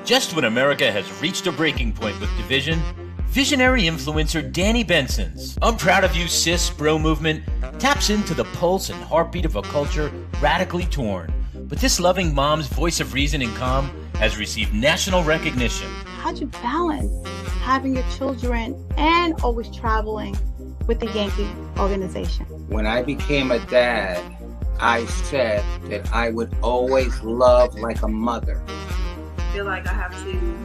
Just when America has reached a breaking point with division, visionary influencer Danni Benson's I'm Proud of You Sis bro movement taps into the pulse and heartbeat of a culture radically torn. But this loving mom's voice of reason and calm has received national recognition. How'd you balance having your children and always traveling with the Yankee organization? When I became a dad, I said that I would always love like a mother. I feel like I have to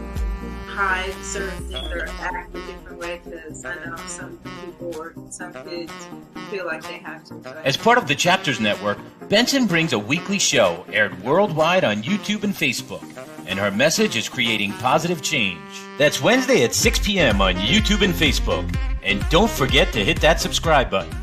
hide certain things or act a different way because I know some people or some kids feel like they have to. As part of the Chapters Network, Benson brings a weekly show aired worldwide on YouTube and Facebook, and her message is creating positive change. That's Wednesday at 6 p.m. on YouTube and Facebook. And don't forget to hit that subscribe button.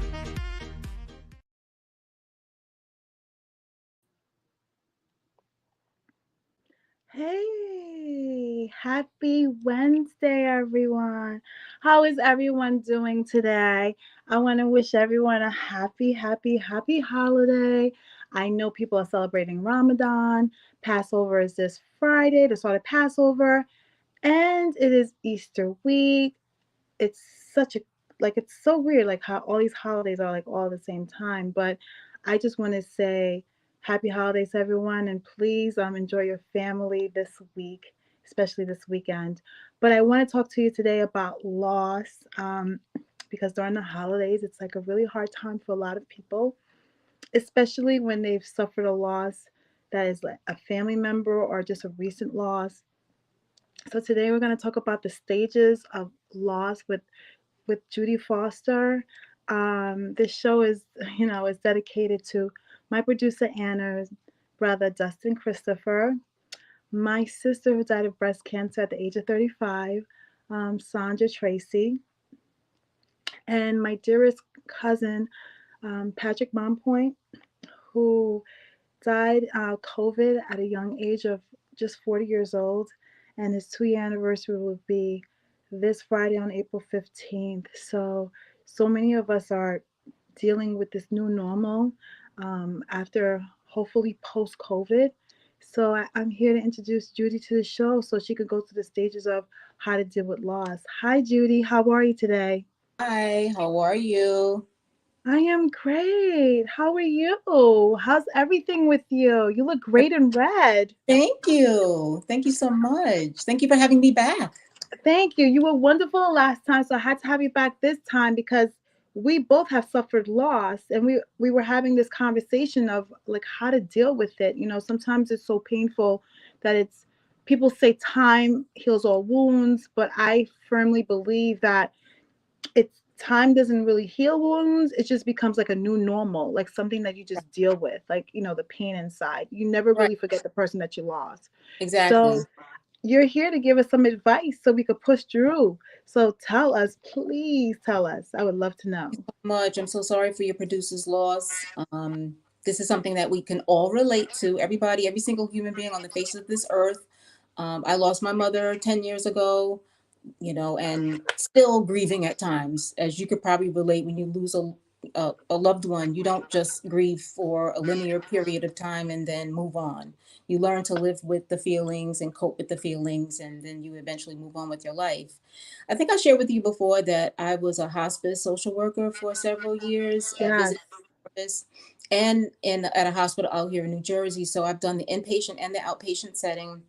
Hey, happy Wednesday, everyone. How is everyone doing today? I want to wish everyone a happy holiday. I know people are celebrating Ramadan. Passover is this Friday, the start of Passover, and it is Easter week. It's such a it's so weird like how all these holidays are like all at the same time, but I just want to say happy holidays everyone, and please enjoy your family this week, especially this weekend. But I want to talk to you today about loss, because during the holidays it's like a really hard time for a lot of people, especially when they've suffered a loss that is like a family member or just a recent loss. So today we're going to talk about the stages of loss with Judy Foster. This show is dedicated to my producer Anna's brother Dustin Christopher, my sister who died of breast cancer at the age of 35, Sandra Tracy, and my dearest cousin Patrick Mompoint, who died COVID at a young age of just 40 years old, and his 2-year anniversary will be this Friday on April 15th. So many of us are dealing with this new normal after hopefully post COVID. So I'm here to introduce Judy to the show so she could go through the stages of how to deal with loss. Hi, Judy. How are you today? Hi, how are you? I am great. How are you? How's everything with you? You look great in red. Thank you. Thank you so much. Thank you for having me back. Thank you. You were wonderful last time, so I had to have you back this time because we both have suffered loss, and we were having this conversation of like how to deal with it. Sometimes it's so painful that it's people say time heals all wounds, but I firmly believe that it's time doesn't really heal wounds. It just becomes like a new normal, like something that you just deal with, like the pain inside. You never Right. really forget the person that you lost. Exactly. So you're here to give us some advice so we could push through. So tell us, please tell us. I would love to know. Much. I'm so sorry for your producer's loss. This is something that we can all relate to. Everybody, every single human being on the face of this earth. I lost my mother 10 years ago, and still grieving at times. As you could probably relate, when you lose a loved one, you don't just grieve for a linear period of time and then move on. You learn to live with the feelings and cope with the feelings, and then you eventually move on with your life. I think I shared with you before that I was a hospice social worker for several years, Yes. visiting therapists, and at a hospital out here in New Jersey. So I've done the inpatient and the outpatient setting.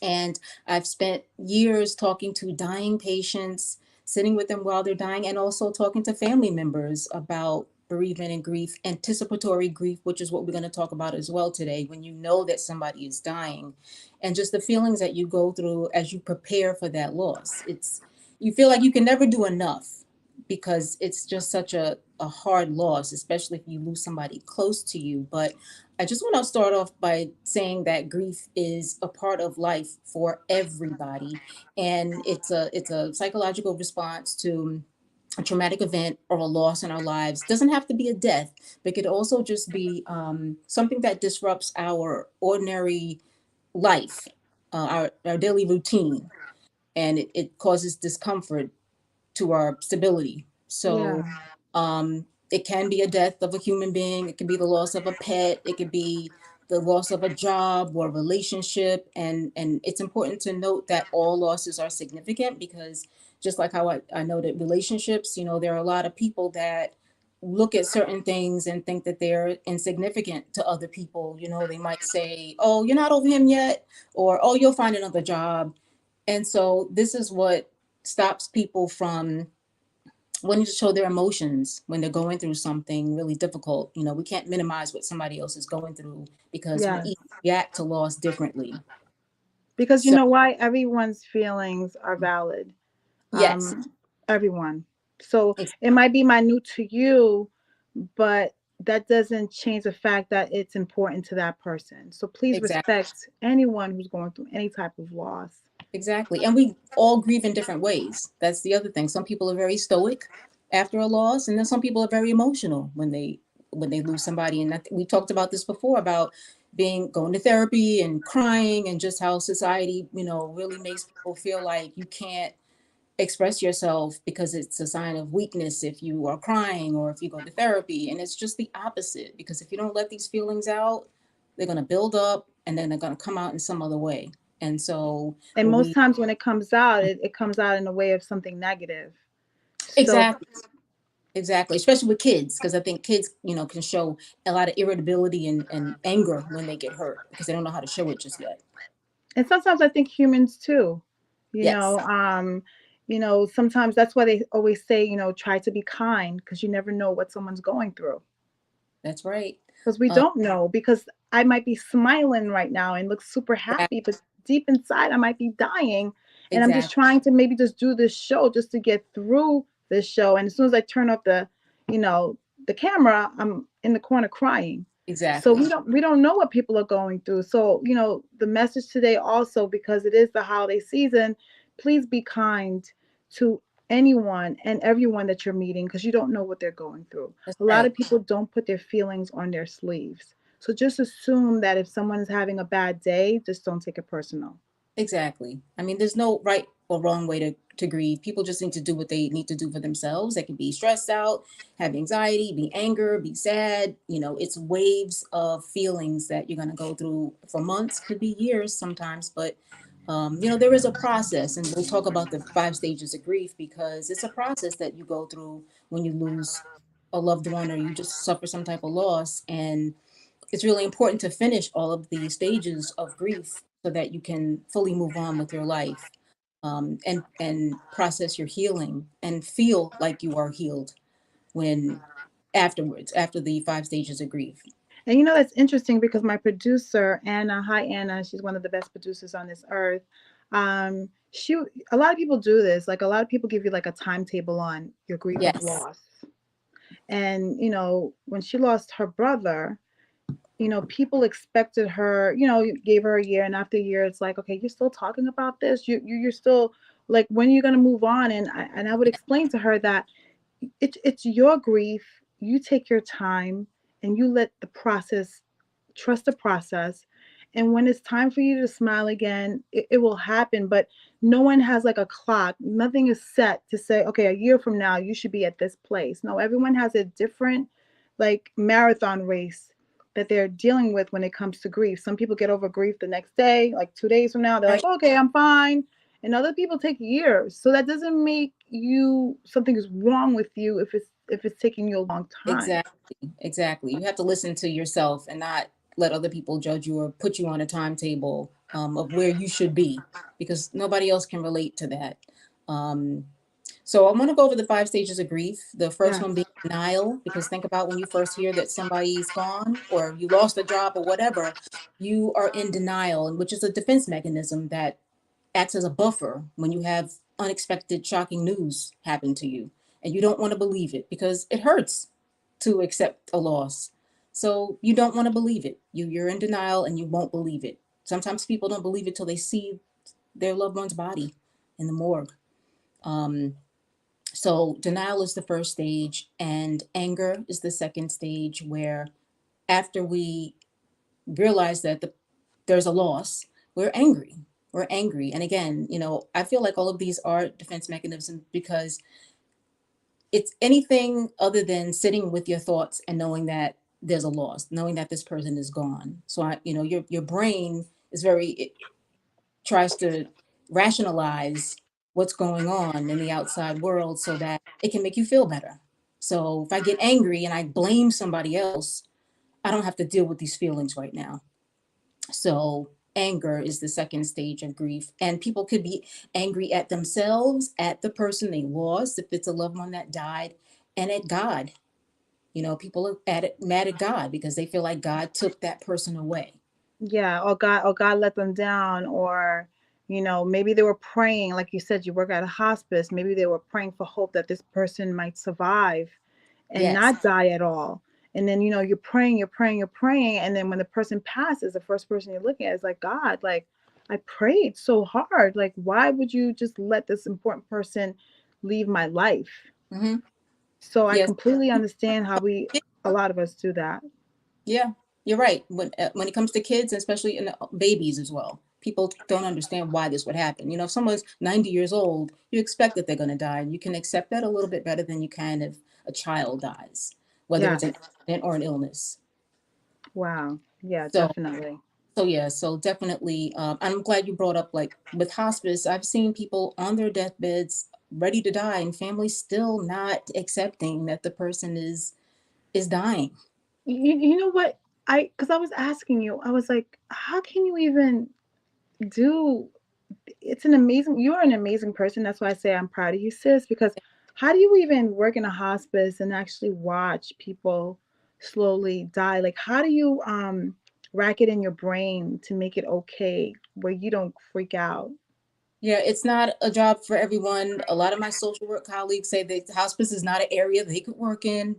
And I've spent years talking to dying patients, sitting with them while they're dying, and also talking to family members about bereavement and grief, anticipatory grief, which is what we're going to talk about as well today, when you know that somebody is dying, and just the feelings that you go through as you prepare for that loss. You feel like you can never do enough because it's just such a hard loss, especially if you lose somebody close to you. But I just want to start off by saying that grief is a part of life for everybody, and it's a psychological response to a traumatic event or a loss in our lives. Doesn't have to be a death, but it could also just be something that disrupts our ordinary life, our daily routine, and it causes discomfort to our stability. So Yeah. it can be a death of a human being. It can be the loss of a pet. It could be the loss of a job or relationship. And it's important to note that all losses are significant, because just like how I know that relationships, there are a lot of people that look at certain things and think that they're insignificant to other people. They might say, oh, you're not over him yet, or oh, you'll find another job. And so this is what stops people from wanting to show their emotions when they're going through something really difficult. We can't minimize what somebody else is going through, because we Yes. each react to loss differently. Because you So know why? Everyone's feelings are valid. yes, Everyone. So ex- it might be minute to you, but that doesn't change the fact that it's important to that person. So please exactly. respect anyone who's going through any type of loss. Exactly. And we all grieve in different ways. That's the other thing. Some people are very stoic after a loss, and then some people are very emotional when they lose somebody. And we talked about this before, about going to therapy and crying, and just how society, really makes people feel like you can't express yourself because it's a sign of weakness if you are crying or if you go to therapy. And it's just the opposite, because if you don't let these feelings out, they're going to build up, and then they're going to come out in some other way. And so And when most we times when it comes out, it comes out in a way of something negative. So exactly, exactly, especially with kids, because I think kids, can show a lot of irritability and anger when they get hurt, because they don't know how to show it just yet. and sometimes I think humans too, you know, Yes, um, sometimes that's why they always say, try to be kind because you never know what someone's going through. that's right. Because we uh, don't know, because I might be smiling right now and look super that, happy, but deep inside I might be dying. And I'm just exactly, trying to maybe just do this show just to get through this show. And as soon as I turn off you know, the camera, I'm in the corner crying. So exactly, we don't know what people are going through. So, the message today also, because it is the holiday season, please be kind to anyone and everyone that you're meeting, because you don't know what they're going through. that's A lot right. of people don't put their feelings on their sleeves. So just assume that if someone is having a bad day, just don't take it personal. Exactly. I mean, there's no right or wrong way to grieve. People just need to do what they need to do for themselves. They can be stressed out, have anxiety, be anger, be sad. It's waves of feelings that you're going to go through for months, could be years sometimes. But, there is a process, and we'll talk about the 5 stages of grief, because it's a process that you go through when you lose a loved one, or you just suffer some type of loss. And it's really important to finish all of the stages of grief so that you can fully move on with your life, and process your healing and feel like you are healed when afterwards, after the 5 stages of grief. And that's interesting because my producer, Anna, hi Anna, she's one of the best producers on this earth. She A lot of people do this. Like a lot of people give you like a timetable on your grief of Yes, loss. And when she lost her brother, people expected her, you gave her a year, and after a year, it's like, okay, you're still talking about this. You're still like, when are you gonna move on? And I would explain to her that it's your grief. You take your time and you let the process, trust the process. And when it's time for you to smile again, it will happen. But no one has like a clock. Nothing is set to say, okay, a year from now, you should be at this place. No, everyone has a different like marathon race that they're dealing with when it comes to grief. Some people get over grief the next day, like 2 days from now, they're like, right. okay, I'm fine. And other people take years. So that doesn't make you, something is wrong with you if it's taking you a long time. Exactly, exactly. You have to listen to yourself and not let other people judge you or put you on a timetable, of where you should be, because nobody else can relate to that. Um, So I'm going to go over the 5 stages of grief. The first one Yes. being denial, because think about when you first hear that somebody's gone or you lost a job or whatever, you are in denial, which is a defense mechanism that acts as a buffer when you have unexpected, shocking news happen to you. And you don't want to believe it because it hurts to accept a loss. So you don't want to believe it. You're in denial and you won't believe it. Sometimes people don't believe it till they see their loved one's body in the morgue. Um, so denial is the first stage, and anger is the second stage, where after we realize that there's a loss, we're angry. We're angry. And again, I feel like all of these are defense mechanisms, because it's anything other than sitting with your thoughts and knowing that there's a loss, knowing that this person is gone. So your brain is it tries to rationalize what's going on in the outside world so that it can make you feel better. So if I get angry and I blame somebody else, I don't have to deal with these feelings right now. So anger is the second stage of grief. And people could be angry at themselves, at the person they lost, if it's a loved one that died, and at God. People are mad at God because they feel like God took that person away. Yeah, or God let them down, or maybe they were praying, like you said, you work at a hospice, maybe they were praying for hope that this person might survive and Yes. not die at all. And then you're praying, you're praying, you're praying, and then when the person passes, the first person you're looking at is like, God, like, I prayed so hard, like, why would you just let this important person leave my life? Mm-hmm. So I Yes. completely understand how a lot of us do that. Yeah, you're right. When it comes to kids, especially in babies as well, people don't understand why this would happen. If someone's 90 years old, you expect that they're going to die, and you can accept that a little bit better than you can if a child dies, whether it's an Yes. accident or an illness. Wow. Yeah, So, definitely. so definitely, I'm glad you brought up, like, with hospice. I've seen people on their deathbeds ready to die, and families still not accepting that the person is dying. You know what? Because I was asking you, I was like, how can you even do? You're an amazing person. That's why I say I'm proud of you, sis. Because how do you even work in a hospice and actually watch people slowly die? Like, how do you rack it in your brain to make it okay where you don't freak out? Yeah, it's not a job for everyone. A lot of my social work colleagues say that hospice is not an area they could work in,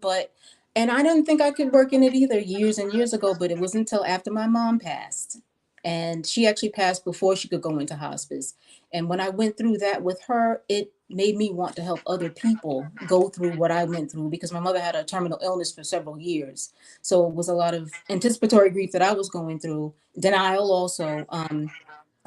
and I didn't think I could work in it either years and years ago, but it wasn't until after my mom passed. And she actually passed before she could go into hospice. And when I went through that with her, it made me want to help other people go through what I went through, because my mother had a terminal illness for several years. So it was a lot of anticipatory grief that I was going through, denial also.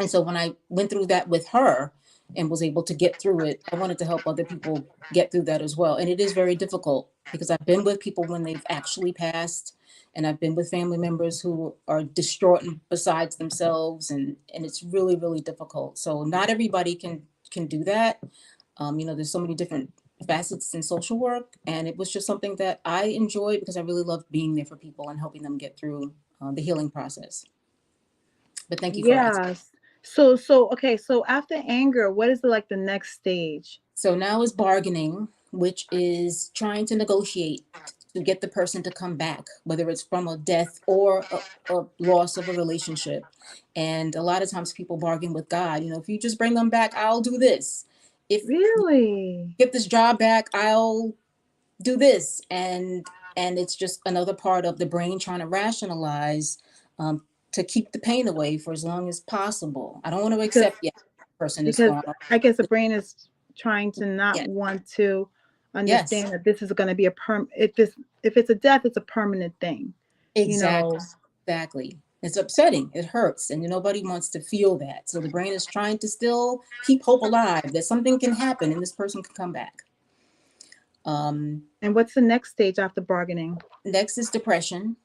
And so when I went through that with her and was able to get through it, I wanted to help other people get through that as well. And it is very difficult because I've been with people when they've actually passed, and I've been with family members who are distraught and besides themselves, and it's really, really difficult. So not everybody can do that. There's so many different facets in social work, and it was just something that I enjoyed because I really loved being there for people and helping them get through the healing process. But thank you for asking. Yes. So okay, so after anger, what is the next stage? So now is bargaining, which is trying to negotiate to get the person to come back, whether it's from a death or a loss of a relationship. And a lot of times people bargain with God. If you just bring them back, I'll do this. If you Really? get this job back, I'll do this. And it's just another part of the brain trying to rationalize, to keep the pain away for as long as possible. I don't want to Because accept, yeah, the person is because gone. I guess the brain is trying to not Yeah. want to Yes. understand that this is going to be if it's a death, it's a permanent thing. You know. Exactly. Exactly. It's upsetting. It hurts, and nobody wants to feel that. So the brain is trying to still keep hope alive that something can happen and this person can come back. And what's the next stage after bargaining? Next is depression,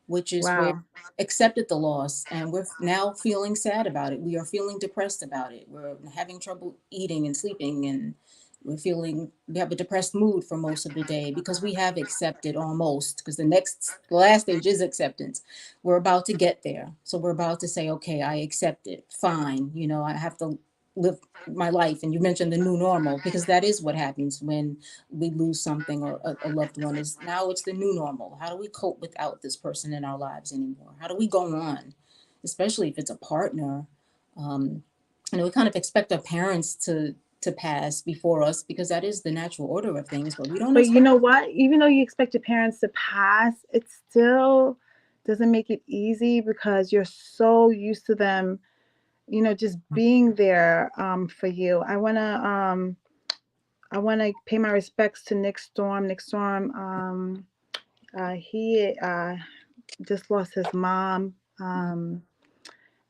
which is where Wow. accepted the loss and we're now feeling sad about it. We are feeling depressed about it. We're having trouble eating and sleeping, and we have a depressed mood for most of the day because we have accepted almost, because the last stage is acceptance. We're about to get there. So we're about to say, okay, I accept it. Fine. I have to live my life. And you mentioned the new normal, because that is what happens when we lose something, or a loved one. Is now it's the new normal. How do we cope without this person in our lives anymore? How do we go on, especially if it's a partner? um, we kind of expect our parents to pass before us because that is the natural order of things, but we don't But you expect. know what? Even though you expect your parents to pass, it still doesn't make it easy because you're so used to them, just being there for you. I wanna pay my respects to Nick Storm. Nick Storm, he just lost his mom.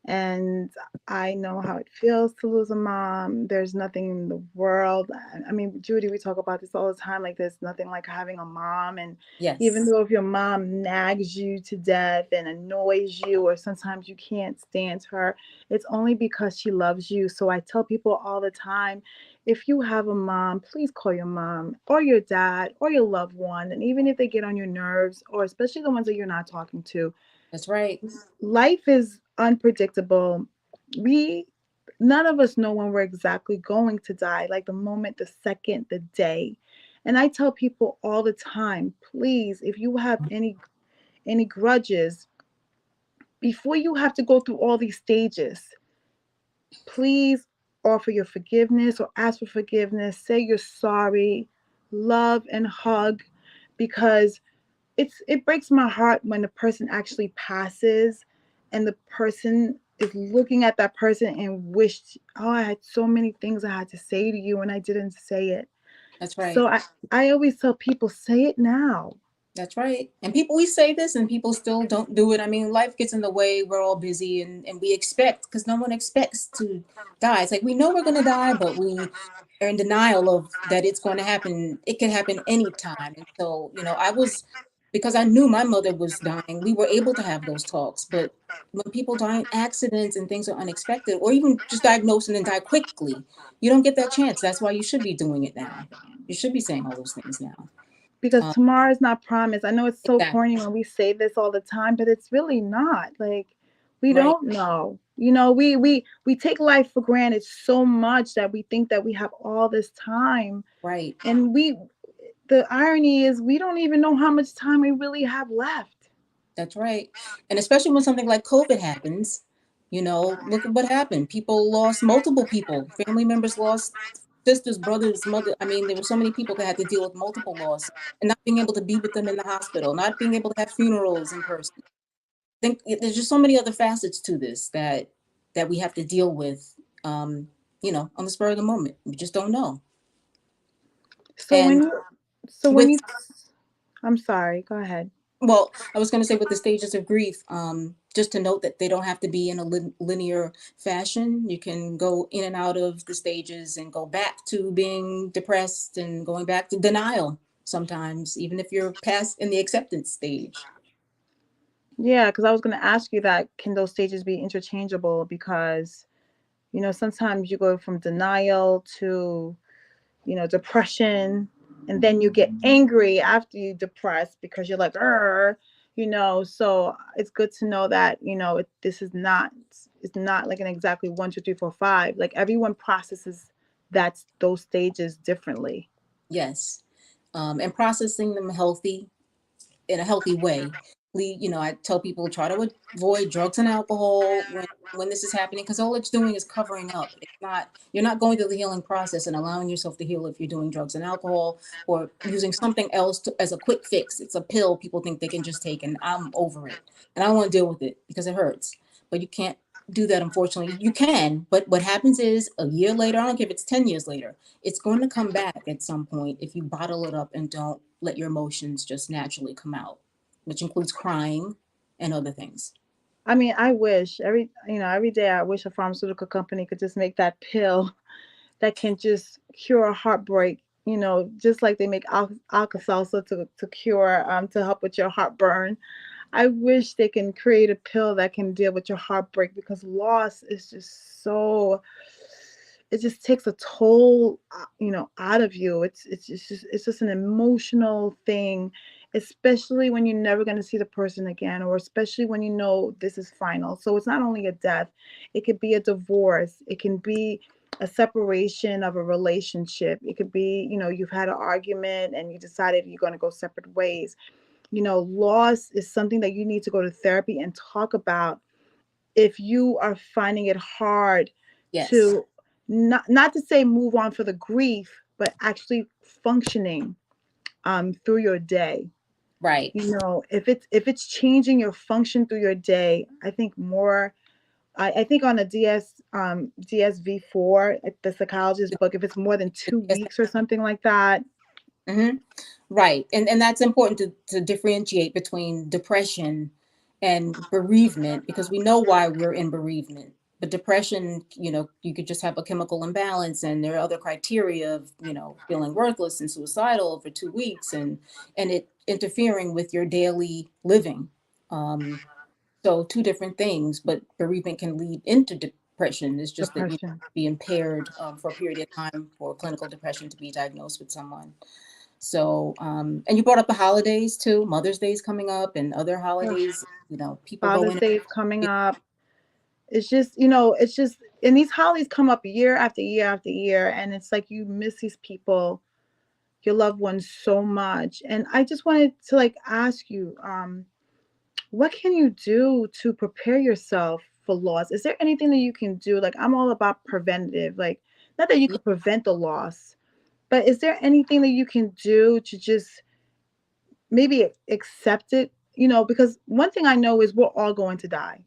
And I know how it feels to lose a mom. There's nothing in the world. I mean, Judy, we talk about this all the time. Like, there's nothing like having a mom. And even Yes, though if your mom nags you to death and annoys you, or sometimes you can't stand her, it's only because she loves you. So I tell people all the time, if you have a mom, please call your mom or your dad or your loved one. And even if they get on your nerves, or especially the ones that you're not talking to, that's right. life is unpredictable. We None of us know when we're exactly going to die, like the moment, the second, the day. And I tell people all the time, please, if you have any grudges, before you have to go through all these stages, please offer your forgiveness or ask for forgiveness, say you're sorry, love and hug, because it breaks my heart when the person actually passes and the person is looking at that person and wished, oh, I had so many things I had to say to you and I didn't say it. That's So right. I always tell people, say it now. That's right. And people, we say this and people still don't do it. I mean, life gets in the way. We're all busy and we expect, because no one expects to die. It's like we know we're going to die, but we are in denial of that it's going to happen. It can happen anytime. And so, because I knew my mother was dying, we were able to have those talks. But when people die in accidents and things are unexpected, or even just diagnosed and then die quickly, you don't get that chance. That's why you should be doing it now. You should be saying all those things now. Because Um, tomorrow is not promised. I know it's so exactly. corny when we say this all the time, but it's really not. Like, we Right. don't know. We take life for granted so much that we think that we have all this time. Right. And the irony is we don't even know how much time we really have left. That's right. And especially when something like COVID happens, look at what happened. People lost multiple people. Family members lost sisters, brothers, mother. I mean, there were so many people that had to deal with multiple loss and not being able to be with them in the hospital, not being able to have funerals in person. I think there's just so many other facets to this that we have to deal with, on the spur of the moment. We just don't know. So when And you so when with you I'm sorry, go ahead. Well, I was going to say with the stages of grief, just to note that they don't have to be in a linear fashion. You can go in and out of the stages and go back to being depressed and going back to denial sometimes, even if you're past in the acceptance stage. Yeah, because I was going to ask you that, can those stages be interchangeable? Because sometimes you go from denial to depression, and then you get angry after you depress because you're like, so it's good to know that, this is not, it's not like an exactly 1, 2, 3, 4, 5. Like, everyone processes those stages differently. Yes. And processing them in a healthy way. I tell people try to avoid drugs and alcohol when this is happening, because all it's doing is covering up. It's not You're not going through the healing process and allowing yourself to heal if you're doing drugs and alcohol or using something else as a quick fix. It's a pill people think they can just take, and I'm over it. And I don't want to deal with it because it hurts. But you can't do that, unfortunately. You can, but what happens is a year later, I don't care if it's 10 years later, it's going to come back at some point if you bottle it up and don't let your emotions just naturally come out, which includes crying and other things. I mean, I wish every day I wish a pharmaceutical company could just make that pill that can just cure a heartbreak, just like they make Alka-Seltzer to cure, to help with your heartburn. I wish they can create a pill that can deal with your heartbreak, because loss is just so, it just takes a toll, out of you. It's just an emotional thing, especially when you're never going to see the person again, or especially when this is final. So it's not only a death, it could be a divorce, it can be a separation of a relationship, it could be, you've had an argument and you decided you're going to go separate ways. Loss is something that you need to go to therapy and talk about if you are finding it hard Yes, to, not to say move on for the grief, but actually functioning through your day. right. If it's changing your function through your day, I think more. I think on a DSV-4, the psychologist book, if it's more than 2 weeks or something like that. Hmm. Right. And that's important to differentiate between depression and bereavement, because we know why we're in bereavement. But depression, you could just have a chemical imbalance, and there are other criteria of, feeling worthless and suicidal for 2 weeks, and it interfering with your daily living. Um, so two different things, but bereavement can lead into depression. It's just that you Depression. be impaired for a period of time for clinical depression to be diagnosed with someone. So, and you brought up the holidays too. Mother's Day is coming up, and other Ugh. holidays. People go Father's in. Day is coming up. It's just, it's just, and these holidays come up year after year after year, and it's like you miss these people, your loved ones, so much. And I just wanted to like ask you, what can you do to prepare yourself for loss? Is there anything that you can do? Like, I'm all about preventative, like, not that you could prevent the loss, but is there anything that you can do to just maybe accept it? Because one thing I know is we're all going to die.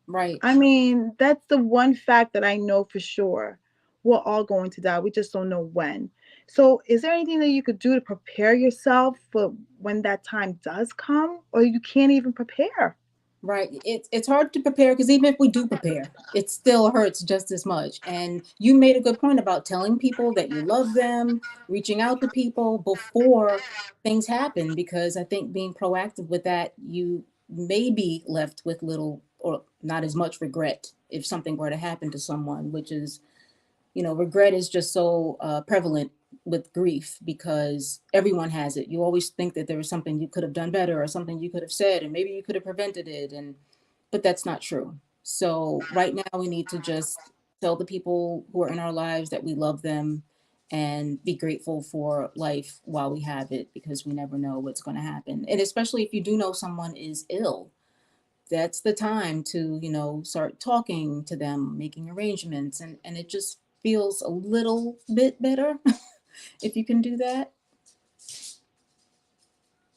Right, I mean, that's the one fact that I know for sure. We're all going to die. We just don't know when. So, is there anything that you could do to prepare yourself for when that time does come, or you can't even prepare? right. It's hard to prepare because even if we do prepare, it still hurts just as much. And you made a good point about telling people that you love them, reaching out to people before things happen, because I think being proactive with that, you may be left with little or not as much regret if something were to happen to someone, which is, regret is just so prevalent with grief because everyone has it. You always think that there was something you could have done better or something you could have said, and maybe you could have prevented it. But that's not true. So right now we need to just tell the people who are in our lives that we love them and be grateful for life while we have it, because we never know what's going to happen. And especially if you do know someone is ill, that's the time to start talking to them, making arrangements, and it just feels a little bit better if you can do that.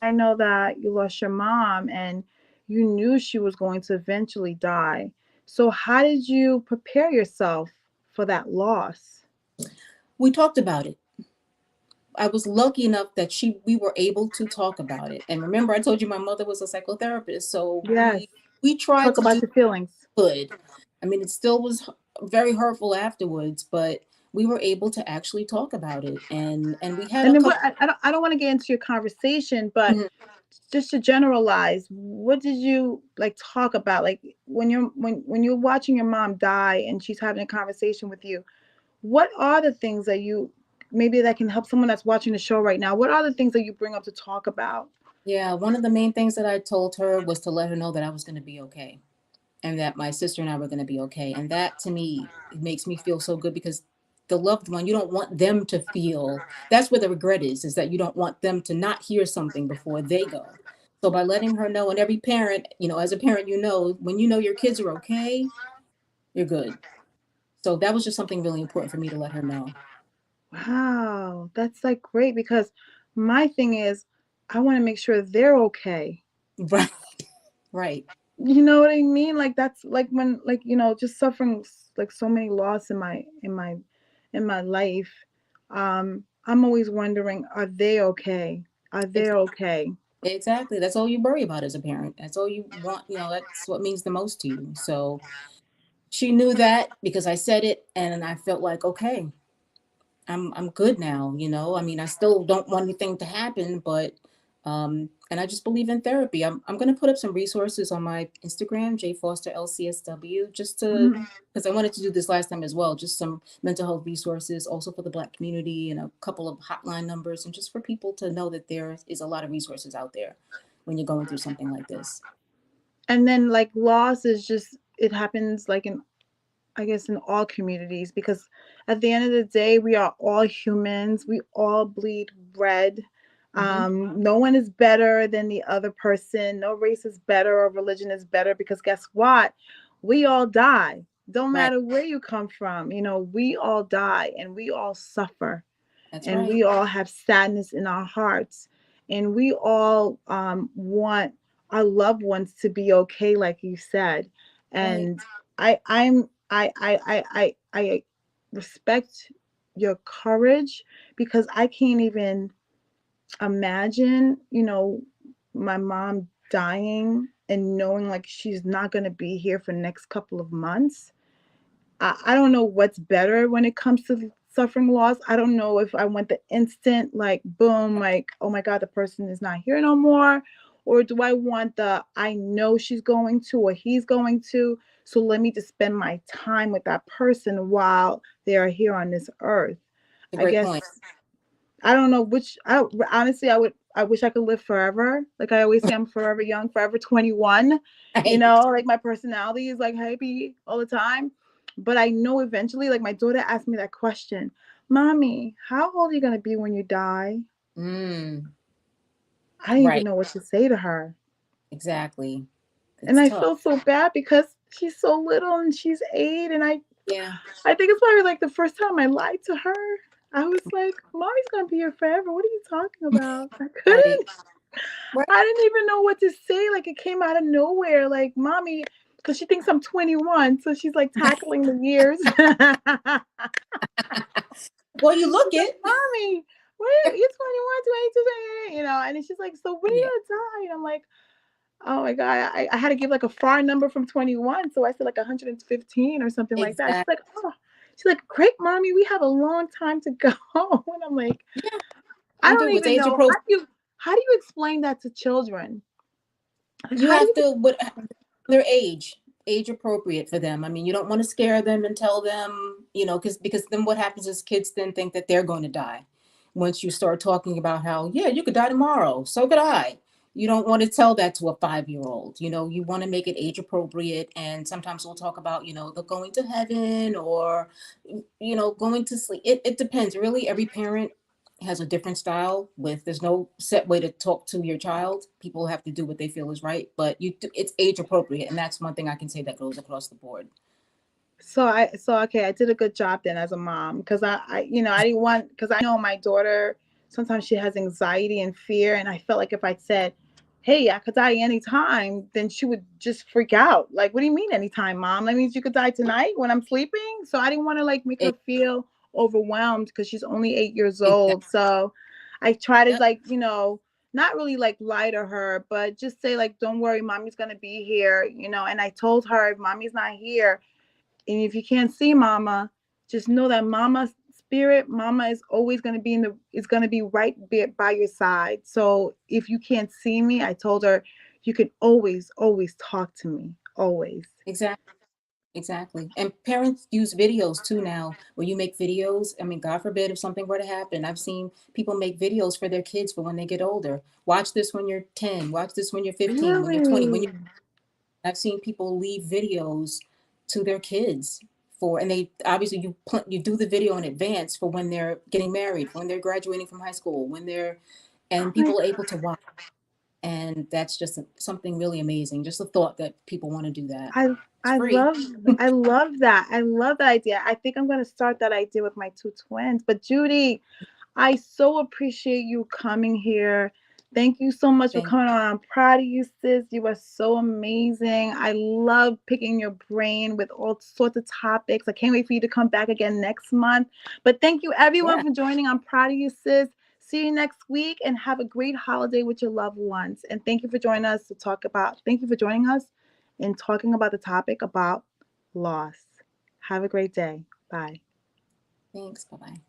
I know that you lost your mom and you knew she was going to eventually die. So, how did you prepare yourself for that loss? We talked about it. I was lucky enough that we were able to talk about it. And remember, I told you my mother was a psychotherapist, so Yes. we tried Talk to do about your feelings. good. I mean, it still was very hurtful afterwards, but we were able to actually talk about it, and we had And a then couple. I don't want to get into your conversation, but Mhm. just to generalize, what did you like talk about? Like when you're watching your mom die and she's having a conversation with you, what are the things that you maybe that can help someone that's watching the show right now? What are the things that you bring up to talk about? Yeah, one of the main things that I told her was to let her know that I was going to be okay, and that my sister and I were going to be okay. And that to me, it makes me feel so good, because the loved one, you don't want them to feel, that's where the regret is that you don't want them to not hear something before they go. So by letting her know, and every parent, as a parent, when you know your kids are okay, you're good. So that was just something really important for me to let her know. Wow, that's like great because my thing is I want to make sure they're okay. Right, right. You know what I mean? Like that's like when like just suffering like so many loss in my life. I'm always wondering, are they okay? Are they Ex- okay? Exactly. That's all you worry about as a parent. That's all you want. That's what means the most to you. So she knew that because I said it, and I felt like, okay, I'm good now. I mean, I still don't want anything to happen, but and I just believe in therapy. I'm gonna put up some resources on my Instagram, J Foster LCSW, just to, Mhm. because I wanted to do this last time as well. Just some mental health resources, also for the Black community, and a couple of hotline numbers, and just for people to know that there is a lot of resources out there when you're going through something like this. And then like loss is just it happens like in I guess in all communities because at the end of the day, we are all humans. We all bleed red. Hmm. No one is better than the other person. No race is better or religion is better because guess what? We all die. Don't Right. matter where you come from. We all die and we all suffer That's and right. we all have sadness in our hearts and we all want our loved ones to be okay like you said Right. and I respect your courage because I can't even imagine my mom dying and knowing like she's not going to be here for the next couple of months. I don't know what's better when it comes to suffering loss. I don't know if I want the instant, like, boom, like, oh my God, the person is not here no more. Or do I want the, I know she's going to or he's going to. So let me just spend my time with that person while they are here on this earth. A I great guess point. I don't know which. Honestly, I wish I could live forever. Like I always say, I'm forever young, forever 21. You Right. know, like my personality is like happy all the time. But I know eventually, like my daughter asked me that question, "Mommy, how old are you gonna be when you die?" Mm, I didn't even right. know what to say to her, Exactly. and It's I tough. feel so bad because she's so little and she's 8, and Yeah. I think it's probably like the first time I lied to her. I was like, "Mommy's gonna be here forever. What are you talking about?" I Right. couldn't. Right. I didn't even know what to say. Like it came out of nowhere. Like, mommy, because she thinks I'm 21. So she's like tackling the years. She's like, Well, you look it. mommy, what, you're 21, 22, 23, you know, and she's like, so when are Yeah. you gonna die? And I'm like, oh my God, I had to give like a far number from 21. So I said like 115 or something like that. She's Exactly. like, oh, she's like, great, mommy, we have a long time to go. And I'm like, Yeah. I And don't do it's even age know. appropriate. How do you explain that to children? Like, You how do have you to what their age appropriate for them. I mean, you don't want to scare them and tell them, because then what happens is kids then think that they're going to die. Once you start talking about how, yeah, you could die tomorrow, so could I. You don't want to tell that to a 5-year old. You want to make it age appropriate. And sometimes we'll talk about, the going to heaven or, going to sleep. It depends. Really, every parent has a different style with there's no set way to talk to your child. People have to do what they feel is right, but it's age appropriate, and that's one thing I can say that goes across the board. So okay, I did a good job then as a mom because I didn't want because I know my daughter sometimes she has anxiety and fear, and I felt like if I said, "Hey, I could die anytime," then she would just freak out. Like, what do you mean anytime, mom? That means you could die tonight when I'm sleeping. So I didn't want to like make her It, feel overwhelmed because she's only 8 years exactly. old. So I try to Yep. like not really like lie to her, but just say like, "Don't worry, mommy's gonna be here," And I told her if mommy's not here and if you can't see mama, just know that mama's spirit, mama is always going to be is going to be right by your side. So if you can't see me, I told her, you can always talk to me. Always. Exactly. Exactly. And parents use videos too now where you make videos. I mean, God forbid if something were to happen. I've seen people make videos for their kids for when they get older. Watch this when you're 10, watch this when you're 15, when you're 20, Really? I've seen people leave videos to their kids and they obviously you do the video in advance for when they're getting married, when they're graduating from high school, and I people are able to watch. And that's just something really amazing. Just the thought that people want to do that. I It's I free. love I love that. I love that idea. I think I'm going to start that idea with my two twins. But Judy, I so appreciate you coming here. Thank you so much for Thank coming on. I'm proud of you, sis. You are so amazing. I love picking your brain with all sorts of topics. I can't wait for you to come back again next month. But thank you, everyone, Yeah. for joining. I'm proud of you, sis. See you next week and have a great holiday with your loved ones. And thank you for joining us thank you for joining us and talking about the topic about loss. Have a great day. Bye. Thanks. Bye bye.